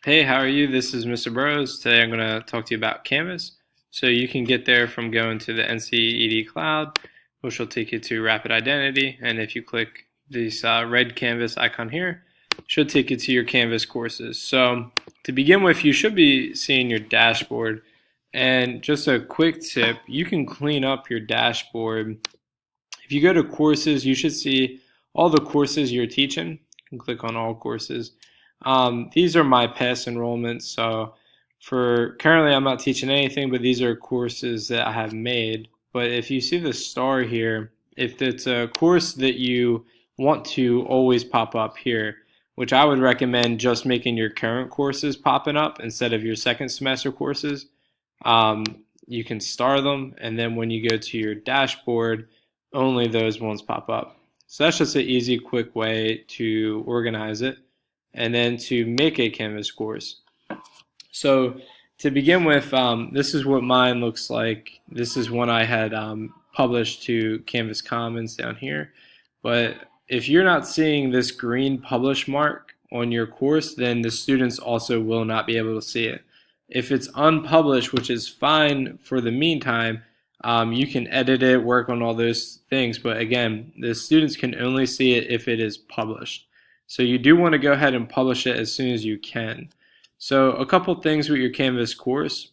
Hey, how are you? This is Mr. Burrows. Today I'm going to talk to you about Canvas. So you can get there from going to the NCED Cloud, which will take you to Rapid Identity. And if you click this red Canvas icon here, it should take you to your Canvas courses. So to begin with, you should be seeing your dashboard. And just a quick tip, you can clean up your dashboard. If you go to courses, you should see all the courses you're teaching. You can click on all courses. These are my past enrollments, so for currently I'm not teaching anything, but these are courses that I have made. But if you see the star here, if it's a course that you want to always pop up here, which I would recommend just making your current courses popping up instead of your second semester courses. Um, you can star them, and then when you go to your dashboard, only those ones pop up. So that's just an easy, quick way to organize it and then to make a Canvas course. So to begin with, this is what mine looks like. This is one I had published to Canvas Commons down here. But if you're not seeing this green publish mark on your course, then the students also will not be able to see it. If it's unpublished, which is fine for the meantime, you can edit it, work on all those things. But again, the students can only see it if it is published. So you do want to go ahead and publish it as soon as you can. So a couple things with your Canvas course.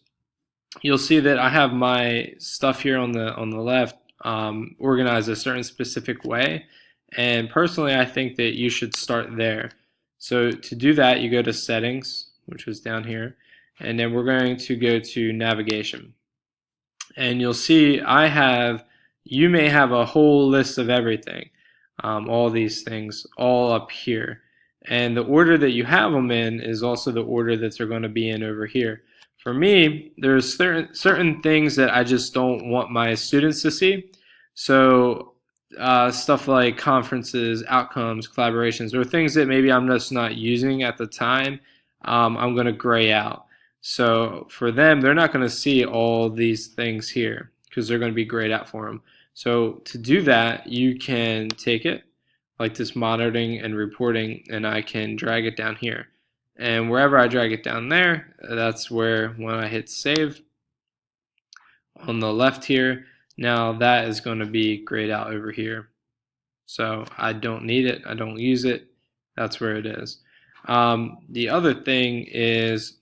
You'll see that I have my stuff here on the left organized a certain specific way. And personally, I think that you should start there. So to do that, you go to Settings, which is down here, and then we're going to go to Navigation. And you'll see you may have a whole list of everything, all these things, all up here. And the order that you have them in is also the order that they're going to be in over here. For me, there's certain things that I just don't want my students to see. So stuff like conferences, outcomes, collaborations, or things that maybe I'm just not using at the time, I'm going to gray out. So for them, they're not going to see all these things here because they're going to be grayed out for them. So to do that, you can take it like this monitoring and reporting, and I can drag it down here. And wherever I drag it down there, that's where when I hit save on the left here, now that is going to be grayed out over here. So I don't need it. I don't use it. That's where it is. The other thing is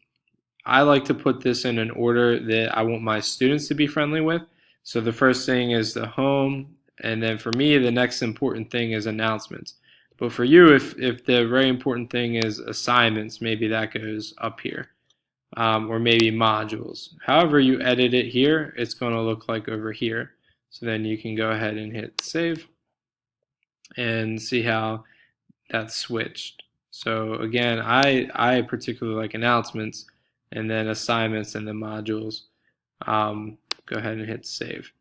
I like to put this in an order that I want my students to be friendly with. So the first thing is the home, and then for me, the next important thing is announcements. But for you, if the very important thing is assignments, maybe that goes up here. Or maybe modules. However you edit it here, it's going to look like over here. So then you can go ahead and hit save and see how that's switched. So again, I particularly like announcements, and then assignments, and then modules. Go ahead and hit save.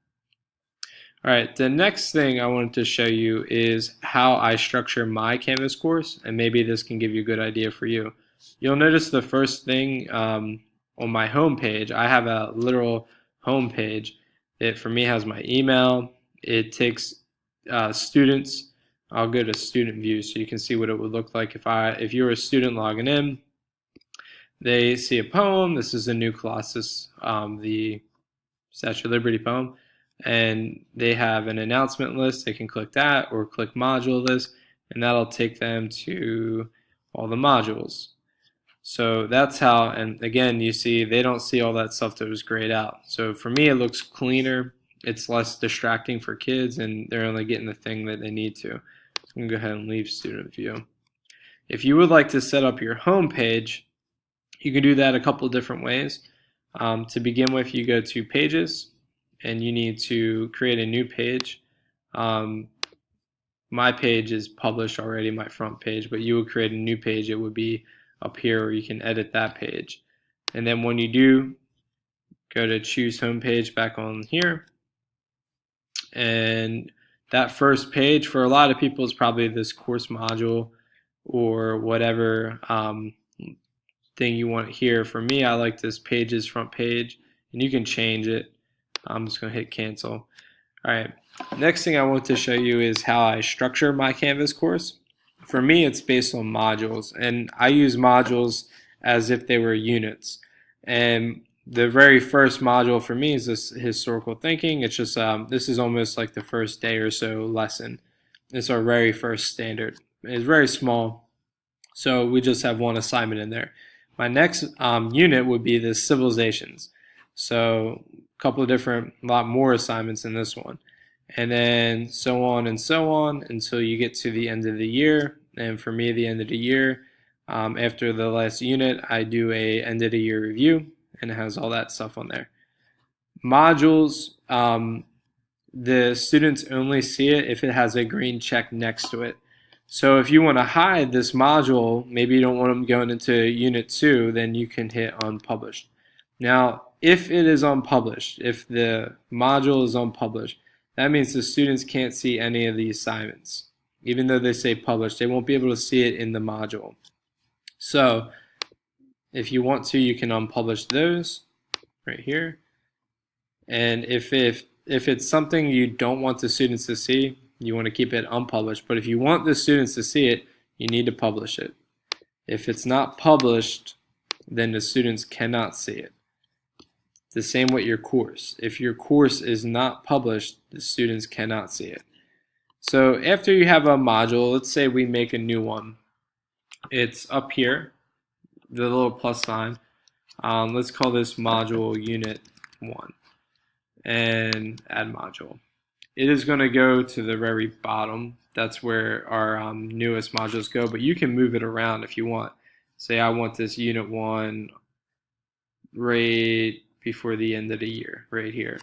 All right, the next thing I wanted to show you is how I structure my Canvas course, and maybe this can give you a good idea for you. You'll notice the first thing on my home page, I have a literal home page. It for me has my email. It takes students. I'll go to student view so you can see what it would look like if you were a student logging in. They see a poem. This is the New Colossus, the Statue of Liberty poem. And they have an announcement list. They can click that or click module list, and that'll take them to all the modules. So that's how, and again, you see they don't see all that stuff that was grayed out. So for me, it looks cleaner. It's less distracting for kids, and they're only getting the thing that they need to. So I'm going to go ahead and leave student view. If you would like to set up your home page, you can do that a couple of different ways. To begin with, you go to Pages, and you need to create a new page. My page is published already, my front page, but you would create a new page. It would be up here, or you can edit that page. And then when you do, go to choose home page back on here. And that first page for a lot of people is probably this course module or whatever thing you want here. For me, I like this pages front page, and you can change it. I'm just going to hit cancel. All right, next thing I want to show you is how I structure my Canvas course. For me, it's based on modules, and I use modules as if they were units. And the very first module for me is this historical thinking. It's just this is almost like the first day or so lesson. It's our very first standard. It's very small, so we just have one assignment in there. My next unit would be the civilizations. So a couple of different, a lot more assignments in this one. And then so on and so on until you get to the end of the year. And for me, the end of the year, after the last unit, I do a end of the year review, and it has all that stuff on there. Modules, the students only see it if it has a green check next to it. So if you want to hide this module, maybe you don't want them going into Unit 2, then you can hit Unpublished. Now, if it is unpublished, if the module is unpublished, that means the students can't see any of the assignments. Even though they say published, they won't be able to see it in the module. So if you want to, you can unpublish those right here. And if it's something you don't want the students to see, you want to keep it unpublished. But if you want the students to see it, you need to publish it. If it's not published, then the students cannot see it. The same with your course. If your course is not published, the students cannot see it. So after you have a module, let's say we make a new one. It's up here, the little plus sign. Let's call this module Unit 1 and add module. It is going to go to the very bottom. That's where our newest modules go, but you can move it around if you want. Say I want this Unit 1 right before the end of the year, right here.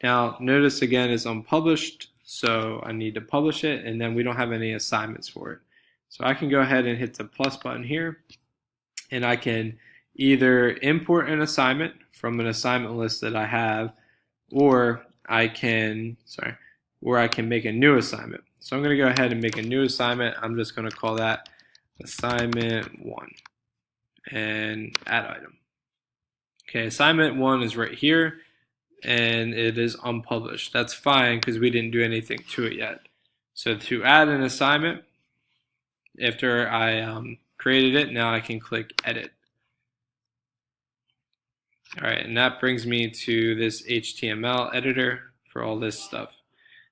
Now notice again it's unpublished, so I need to publish it, and then we don't have any assignments for it. So I can go ahead and hit the plus button here, and I can either import an assignment from an assignment list that I have, or I can make a new assignment. So I'm going to go ahead and make a new assignment. I'm just going to call that assignment 1 and add item. Okay, assignment 1 is right here, and it is unpublished. That's fine because we didn't do anything to it yet. So to add an assignment, after I created it, now I can click edit. Alright, and that brings me to this HTML editor for all this stuff.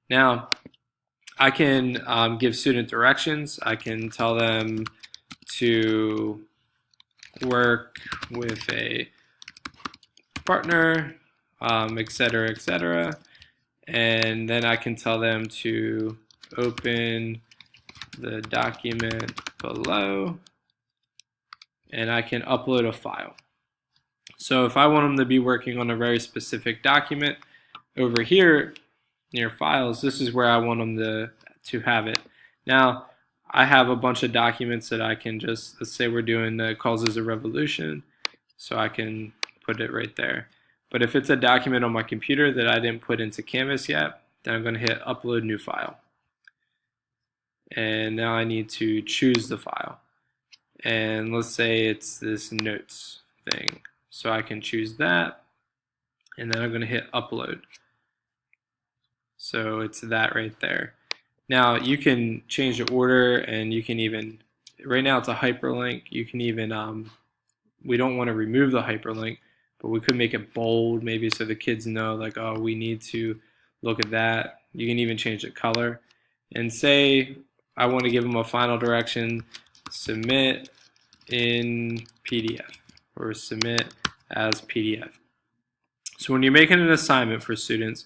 Now, I can give student directions. I can tell them to work with a partner, etc., etc. And then I can tell them to open the document below, and I can upload a file. So if I want them to be working on a very specific document, over here near files, this is where I want them to have it. Now I have a bunch of documents that I can just, let's say we're doing the causes of revolution, so I can put it right there. But if it's a document on my computer that I didn't put into Canvas yet, then I'm going to hit upload new file. And now I need to choose the file. And let's say it's this notes thing. So I can choose that, and then I'm going to hit upload. So it's that right there. Now you can change the order, and you can even, right now it's a hyperlink. You can even, we don't want to remove the hyperlink, but we could make it bold maybe so the kids know like, oh, we need to look at that. You can even change the color. And say I want to give them a final direction, submit in PDF or submit as PDF. So when you're making an assignment for students,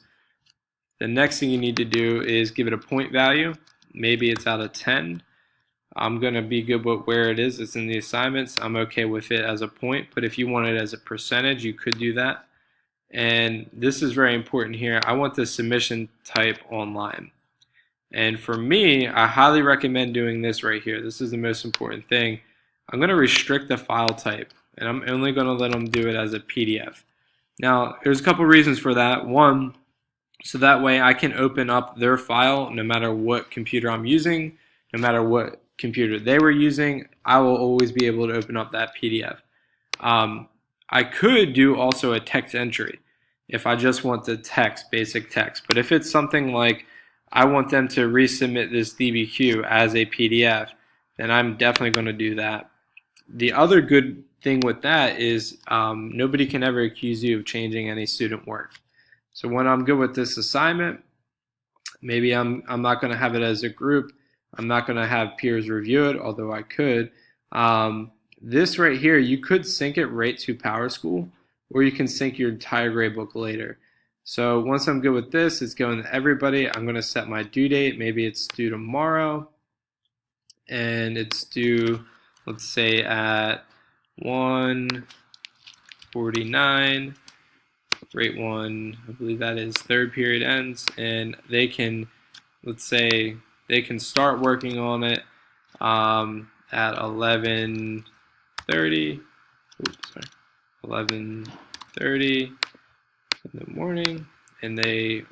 the next thing you need to do is give it a point value. Maybe it's out of 10. I'm going to be good with where it is. It's in the assignments. I'm okay with it as a point, but if you want it as a percentage, you could do that. And this is very important here. I want the submission type online. And for me, I highly recommend doing this right here. This is the most important thing. I'm going to restrict the file type, and I'm only going to let them do it as a PDF. Now, there's a couple reasons for that. One, so that way I can open up their file no matter what computer I'm using, no matter what computer they were using, I will always be able to open up that PDF. I could do also a text entry if I just want the text, basic text. But if it's something like I want them to resubmit this DBQ as a PDF, then I'm definitely going to do that. The other good thing with that is nobody can ever accuse you of changing any student work. So when I'm good with this assignment, maybe I'm not going to have it as a group. I'm not going to have peers review it, although I could. This right here, you could sync it right to PowerSchool, or you can sync your entire gradebook later. So once I'm good with this, it's going to everybody. I'm going to set my due date. Maybe it's due tomorrow, and it's due, let's say, at 1:49. Grade 1, I believe that is third period ends, and they can, let's say, they can start working on it at 11:30. Oops, sorry, 11:30 in the morning, and they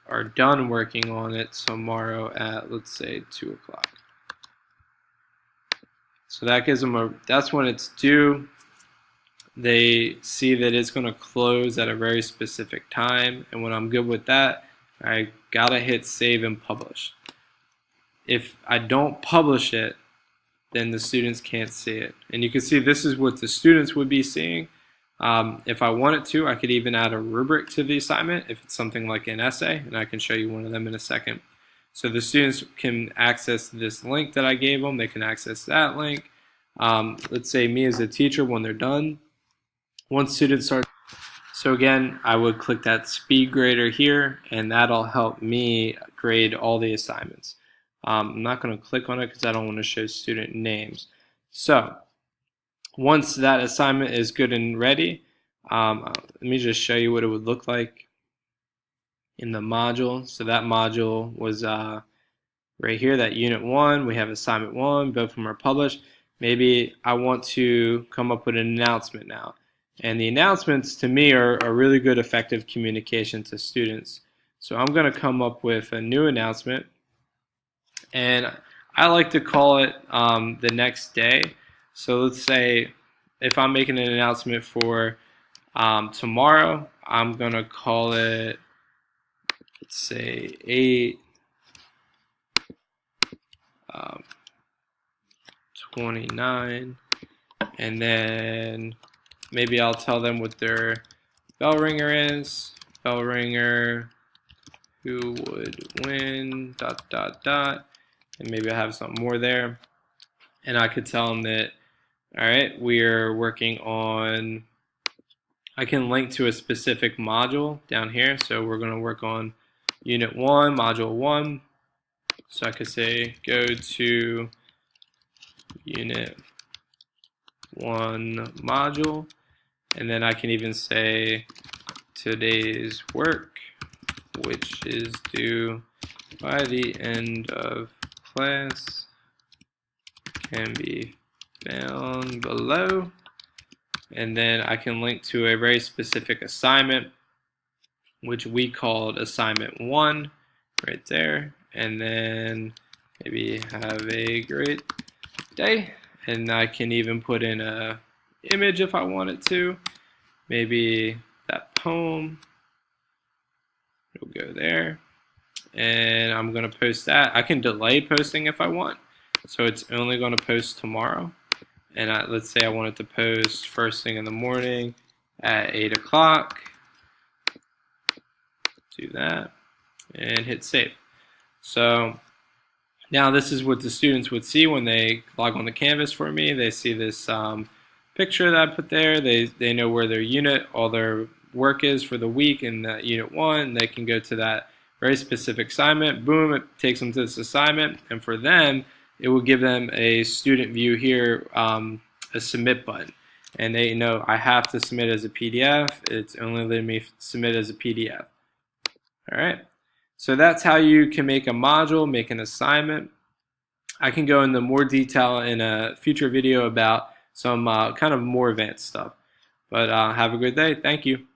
are done working on it tomorrow at, let's say, 2 o'clock. So that gives them that's when it's due. They see that it's going to close at a very specific time, and when I'm good with that, I gotta hit save and publish. If I don't publish it, then the students can't see it. And you can see this is what the students would be seeing. If I wanted to, I could even add a rubric to the assignment if it's something like an essay, and I can show you one of them in a second. So the students can access this link that I gave them. They can access that link. Let's say me as a teacher, when they're done, once students start, so again, I would click that speed grader here, and that'll help me grade all the assignments. I'm not going to click on it because I don't want to show student names. So once that assignment is good and ready, let me just show you what it would look like in the module. So that module was right here, that unit 1. We have assignment 1, both of them are published. Maybe I want to come up with an announcement now. And the announcements, to me, are a really good, effective communication to students. So I'm going to come up with a new announcement. And I like to call it the next day. So let's say if I'm making an announcement for tomorrow, I'm going to call it, let's say, 8:29. And then maybe I'll tell them what their bell ringer is. Bell ringer, who would win, ... And maybe I have something more there. And I could tell them that, all right, we're working on, I can link to a specific module down here. So we're going to work on Unit 1, Module 1. So I could say, go to Unit 1 module. And then I can even say, today's work, which is due by the end of class, can be found below. And then I can link to a very specific assignment, which we called assignment 1 right there. And then maybe have a great day. And I can even put in a image if I wanted to. Maybe that poem will go there. And I'm going to post that. I can delay posting if I want. So it's only going to post tomorrow. And let's say I wanted to post first thing in the morning at 8 o'clock. Do that and hit save. So now this is what the students would see when they log on the Canvas for me. They see this picture that I put there. They know where their unit, all their work is for the week in that Unit 1. They can go to that very specific assignment. Boom, it takes them to this assignment. And for them, it will give them a student view here, a submit button. And they know I have to submit as a PDF. It's only letting me submit as a PDF. All right. So that's how you can make a module, make an assignment. I can go into more detail in a future video about some kind of more advanced stuff. But have a good day. Thank you.